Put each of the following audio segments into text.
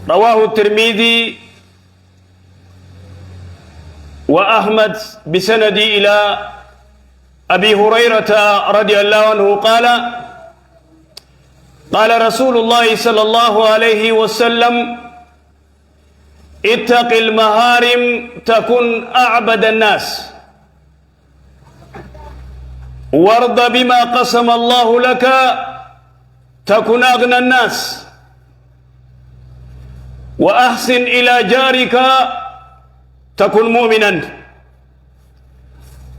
رواه الترمذي وأحمد بسند إلى أبي هريرة رضي الله عنه قال قال رسول الله صلى الله عليه وسلم: اتق المهارم تكن أعبد الناس، وارض بما قسم الله لك تكن أغنى الناس، وأحسن إلى جارك تكن مؤمنا،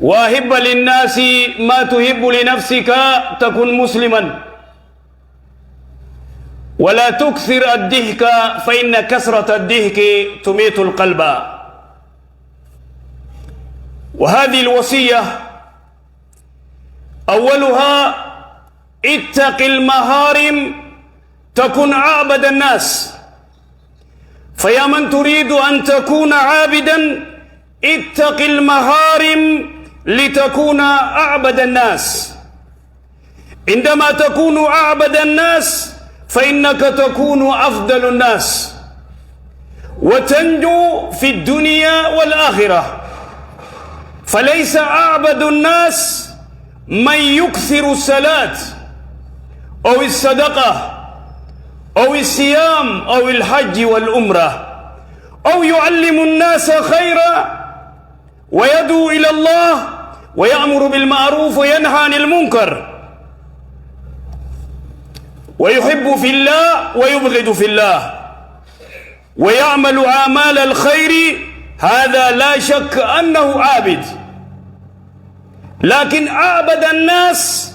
وأحب للناس ما تحب لنفسك تكن مسلما، ولا تكثر الضحك فإن كثرة الضحك تميت القلب. وهذه الوصية أولها: اتق المهارم تكن أعبد الناس. فيا من تريد أن تكون عابدا اتق المهارم لتكون أعبد الناس. عندما تكون أعبد الناس فإنك تكون أفضل الناس وتنجو في الدنيا والآخرة. فليس أعبد الناس من يكثر الصلاة أو الصدقة أو الصيام أو الحج والعمرة، أو يعلم الناس خيرا ويدعو إلى الله ويأمر بالمعروف وينهى عن المنكر، ويحب في الله ويبغض في الله، ويعمل أعمال الخير، هذا لا شك أنه عابد. لكن أعبد الناس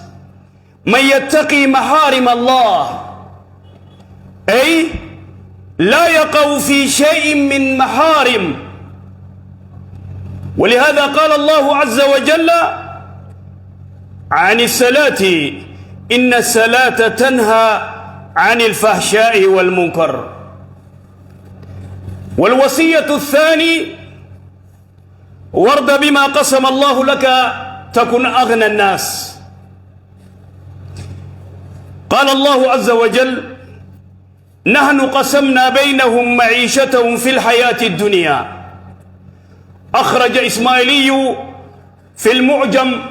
من يتقي محارم الله، أي لا يقع في شيء من محارم. ولهذا قال الله عز وجل عن الصلاة: إن الصلاة تنهى عن الفحشاء والمنكر. والوصية الثاني: وارض بما قسم الله لك تكن أغنى الناس. قال الله عز وجل: نحن قسمنا بينهم معيشتهم في الحياة الدنيا. أخرج إسماعيلي في المعجم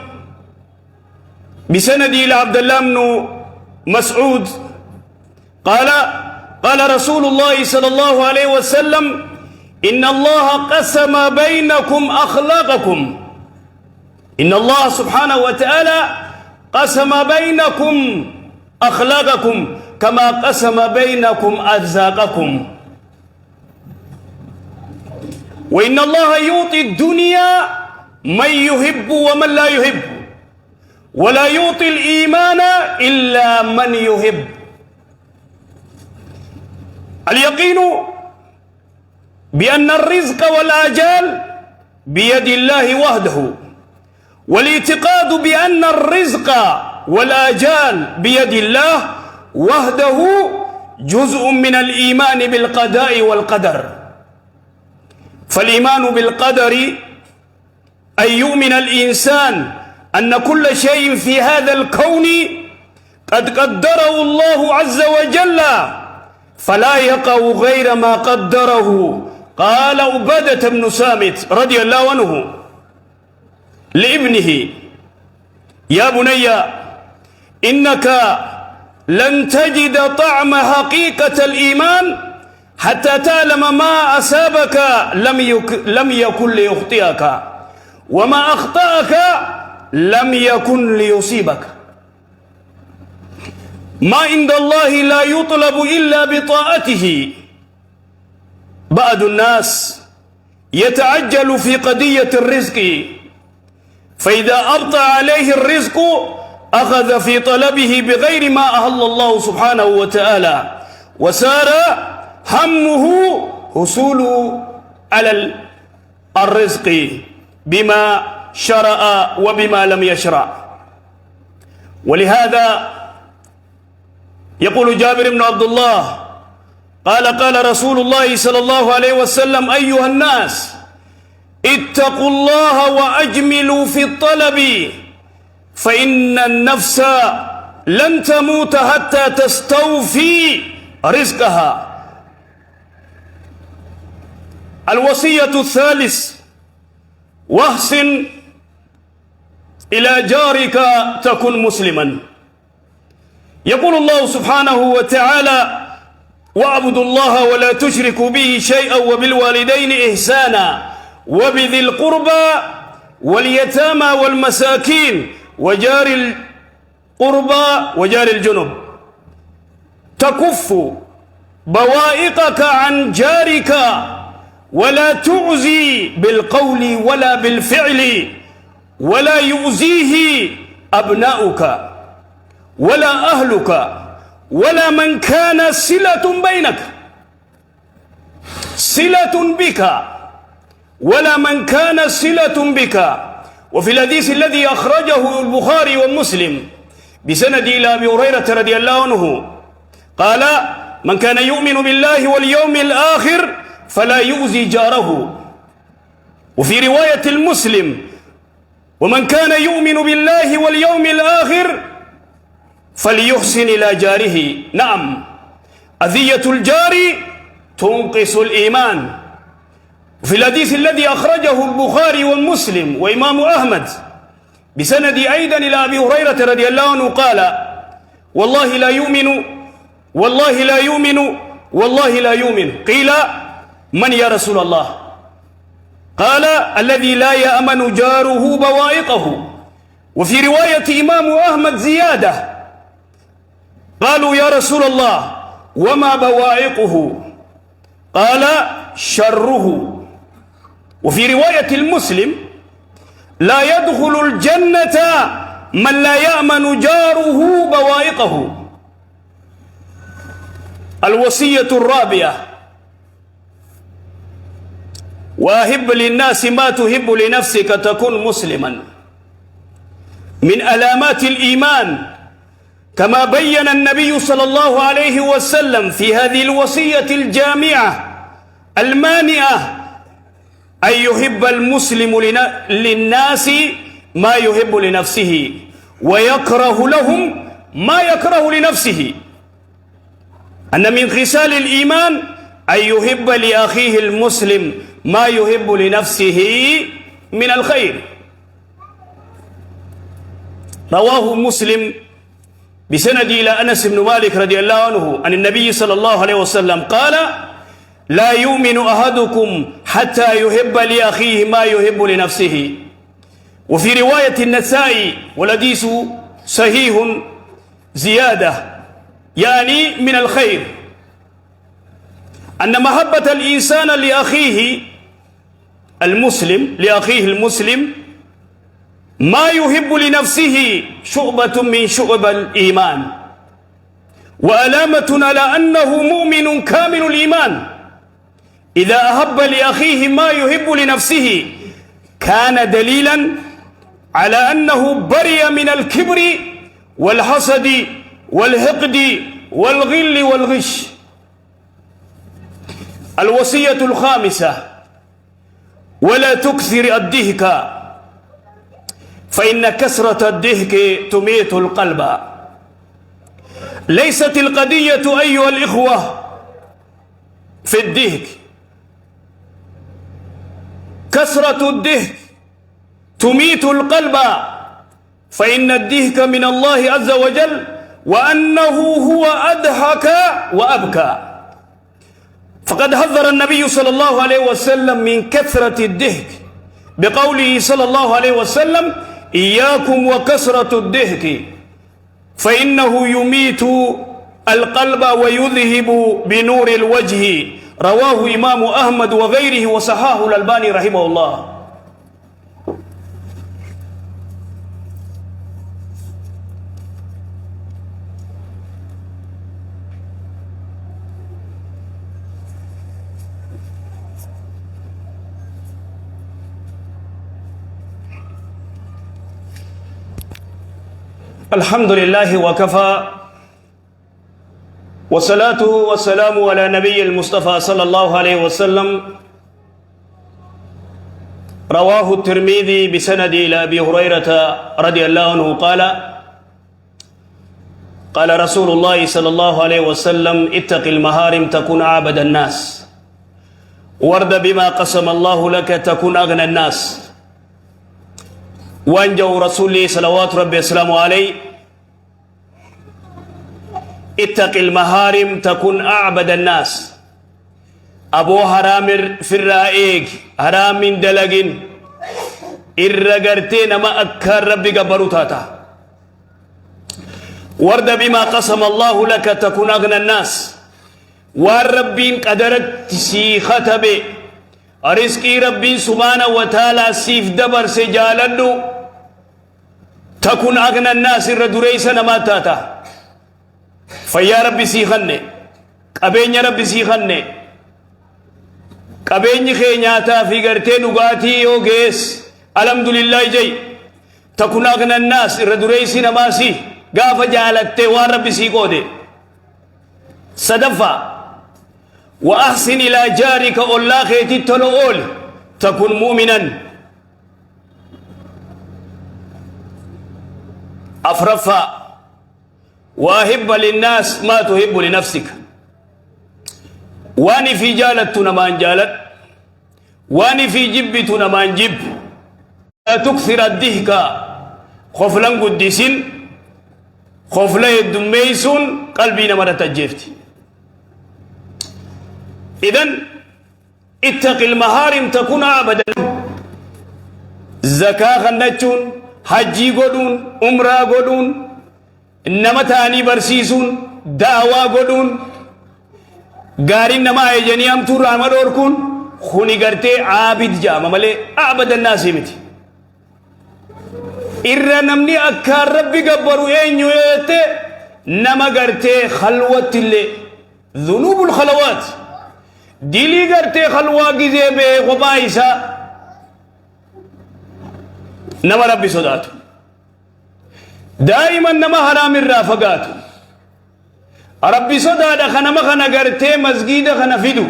بسند إلى عبد الله بن مسعود قال رسول الله صلى الله عليه وسلم: إن الله قسم بينكم أخلاقكم. إن الله سبحانه وتعالى قسم بينكم أخلاقكم كما قسم بينكم أرزاقكم. وإن الله يعطي الدنيا من يحب ومن لا يحب، ولا يعطي الإيمان إلا من يحب. اليقين بأن الرزق والآجال بيد الله وحده، والاعتقاد بأن الرزق والآجال بيد الله وحده جزء من الإيمان بالقضاء والقدر. فالإيمان بالقدر أن يؤمن الإنسان أن كل شيء في هذا الكون قد قدره الله عز وجل، فلا يقع غير ما قدره. قال عبادة بن صامت رضي الله عنه لابنه: يا بني، إنك لن تجد طعم حقيقة الإيمان حتى تعلم ما أصابك لم يكن ليخطئك، وما أخطأك لم يكن ليصيبك. ما عند الله لا يطلب إلا بطاعته. بعض الناس يتعجل في قضية الرزق، فإذا أبطأ عليه الرزق أخذ في طلبه بغير ما أهل الله سبحانه وتعالى، وسار همه حصول على الرزق بما شرع وبما لم يشرع. ولهذا يقول جابر بن عبد الله قال رسول الله صلى الله عليه وسلم: أيها الناس اتقوا الله وأجملوا في الطلب، فإن النفس لن تموت حتى تستوفي رزقها. الوصية الثالث: واحسن إلى جارك تكن مسلما. يقول الله سبحانه وتعالى: واعبدوا الله ولا تشركوا به شيئا وبالوالدين إحسانا وبذي القربى واليتامى والمساكين وجار القربى وجار الجنب. تكف بوائقك عن جارك ولا تعزي بالقول ولا بالفعل، ولا يؤذيه أبناؤك ولا أهلك ولا من كان صلة بينك، صلة بك ولا من كان صلة بك. وفي الحديث الذي أخرجه البخاري ومسلم بسند إلى أبي هريرة رضي الله عنه قال: من كان يؤمن بالله واليوم الآخر فلا يؤذي جاره. وفي رواية المسلم: ومن كان يؤمن بالله واليوم الآخر فليحسن إلى جاره. نعم، أذية الجار تنقص الإيمان. وفي الحديث الذي أخرجه البخاري ومسلم وإمام أحمد بسند أيضا إلى أبي هريرة رضي الله عنه قال: والله لا يؤمن والله لا يؤمن والله لا يؤمن. قيل: من يا رسول الله؟ قال: الذي لا يأمن جاره بوائقه. وفي رواية إمام أحمد زيادة: قالوا يا رسول الله وما بوائقه؟ قال: شره. وفي رواية المسلم: لا يدخل الجنة من لا يأمن جاره بوائقه. الوصية الرابعة: وأحب للناس ما تحب لنفسك تكن مسلما. من علامات الإيمان كما بين النبي صلى الله عليه وسلم في هذه الوصية الجامعة المانعة أن يحب المسلم للناس ما يحب لنفسه ويكره لهم ما يكره لنفسه. أن من خصال الإيمان أن يحب لأخيه المسلم ما يحب لنفسه من الخير. رواه مسلم بسند إلى أنس بن مالك رضي الله عنه عن النبي صلى الله عليه وسلم قال: لا يؤمن أحدكم حتى يحب لأخيه ما يحب لنفسه. وفي رواية النسائي والحديث صحيح زيادة يعني من الخير أن محبة الإنسان لأخيه المسلم ما يحب لنفسه شعبة من شعب الإيمان، وعلامة على أنه مؤمن كامل الإيمان. إذا أحب لأخيه ما يحب لنفسه كان دليلا على أنه برئ من الكبر والحسد والحقد والغل والغش. الوصية الخامسة: ولا تكثر الضحك فإن كثرة الضحك تميت القلب. ليست القضية أيها الإخوة في الضحك، كثرة الضحك تميت القلب، فإن الضحك من الله عز وجل وأنه هو أضحك وأبكى. فقد حذر النبي صلى الله عليه وسلم من كثرة الضحك بقوله صلى الله عليه وسلم: إياكم وكثرة الضحك فإنه يميت القلب ويذهب بنور الوجه. رواه إمام أحمد وغيره وصححه الألباني رحمه الله. الحمد لله وكفى، والصلاة والسلام على نبي المصطفى صلى الله عليه وسلم. رواه الترمذي بسند إلى أبي هريرة رضي الله عنه قال: قال رسول الله صلى الله عليه وسلم: اتق المحارم تكون عبد الناس، ورد بما قسم الله لك تكون أغنى الناس. وانجو رسولي صلوات ربي وسلامه عليه اتق المهارم تكون أعبد الناس. أبو حرام في الرائق حرام من دلقين إرقرتين ما أكار ربي قبروتاتا. ورد بما قسم الله لك تكون أغنى الناس. والربين قدرت سي ختبه رزقي ربي سبحانه وتعالى سيف دبر سجالدو تكون أغنى الناس الردريس نماتاتا. فيا ربي سيخني قبين ربي سيخني قبين خينياتا في غرتين وغاتي يوغيس الحمد لله جي تكون أغنى الناس الردريس نماسي قاف جالت وربي سيقودي. صدفة وأحسن إلى جارك الله خيتي تلوول تكون مؤمنا. أفرفا وأحب للناس ما تحب لنفسك. واني في جالت نمان جالت واني في جبت نمان جب. لا تكثر الدهك خفلا قدسين خفلا الدميسون قلبي نمرة الجفتي. إذن اتق المهارم تكون أبدا. زكاة خنجون حجي قدون عمرة قدون إنما تاني برسيسون دعوة قدون غارين نما يجني أم تور عمل أوركون خوني قرتي عابد جام ملي أعبد الناس متي. إرّا نمني أكار ربي قبروا أين يويته نما قرتي خلوة اللي ذنوب الخلوات ديلي قرتي خلوة جزء بغبايسا نما ربي صداته دائما نما حرام الرافقات ربي صداته خنما خنا قرتي مسجد خنا فيدو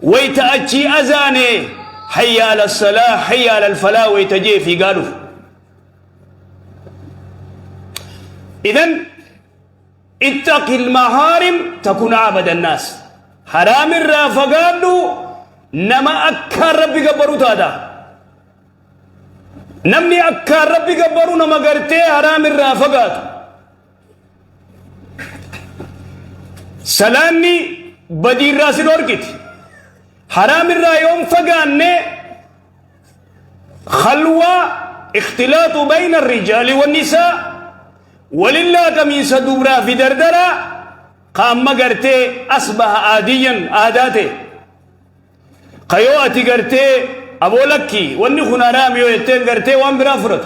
ويتأتي أذاني حي على الصلاة حي على الفلاح ويتجي في قالوا. إذن اتق المحارم تكون عبد الناس. حرام الرافقات نما أكار ربي قبرو تادا نمني أكار ربي قبرو نما قرتي حرام الرافقات. سلاني بدير راسي دوركت حرام الرايوم فقاني خلوة اختلاط بين الرجال والنساء ولله قميص دورا في دردرة قام قرتي أصبح عاديا عاداته قيواتي قرتي أبو لكي واني خنا رامي ويتين قرتي وان برافرت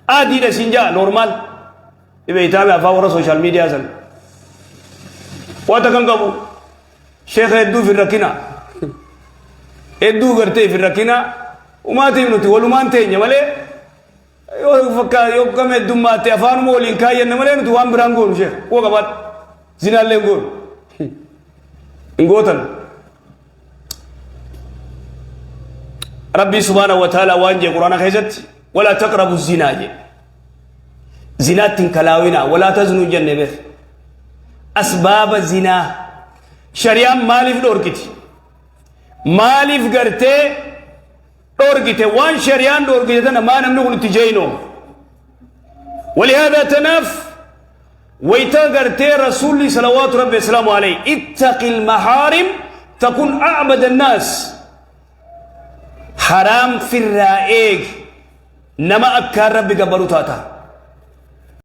عادي ده سنجا نورمال إبا يتابع فاورا سوشال ميديا سن واتكن قبو شيخ يدو في الركينة يدو قرتي في الركينة وما تيمنتي ولمان تيني مالي yoo fakka yoo kame dummaate afaan mooliin kaayyanne malee nuti waan biraan goonu sheekh koo qabaadha zinaallee goonu hin gootan. ربي سبحانه وتعالى وانجي قرآن خيزت ولا تقربوا الزنا زنات كلاوينا ولا تزنوا جنة به. أسباب الزنا شريعة مالف دوركتي مالف قرتي دوركتي وان شريان دوركتي تنا ما نمنو نتجينو. ولهذا تناف ويتقرتي رسول صلوات ربي وسلامه عليه اتق المحارم تكون أعبد الناس. حرام في الرائق نما أكار ربي قبرو تاتا